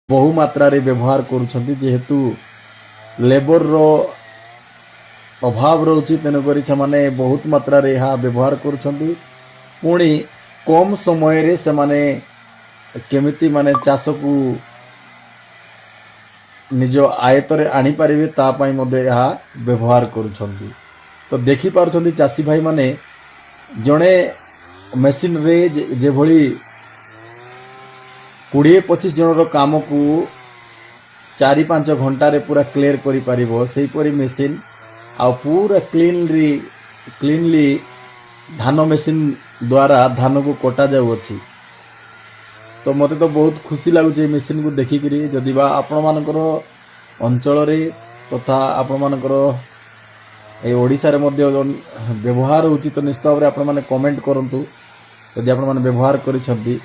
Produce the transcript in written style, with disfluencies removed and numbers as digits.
बहु मात्रा रे व्यवहार करुछंती जेहेतु लेबर रो अभाव रोची तेणुक से बहुत मात्रा रे यहाँ व्यवहार करुछंती पुणी कम समय रे से माने केमिति माने चाष को निज आयतरे आनी पारिबे ता पई मध्ये यहाँ व्यवहार करुछंती। तो देखि पारुछंती चाषी भाई माने जणे मेसिन रे जे भली 20-25 जन काम को 4-5 घंटा रे पूरा क्लियर करि पारिबो सेही परि मेसिन आ पूरा क्लीनली धान मेसिन द्वारा धान को कटा जाउछि। तो मते तो बहुत खुशी लगुचे मेसिन को देखिकरी जदि बा आपण मानकर अंचल रे तथा आपण मानकर ए ओडिसा रे मध्ये व्यवहार होछि तो निश्चित भाव आपण माने कमेंट करंतु यदि आपण माने व्यवहार करिसंती।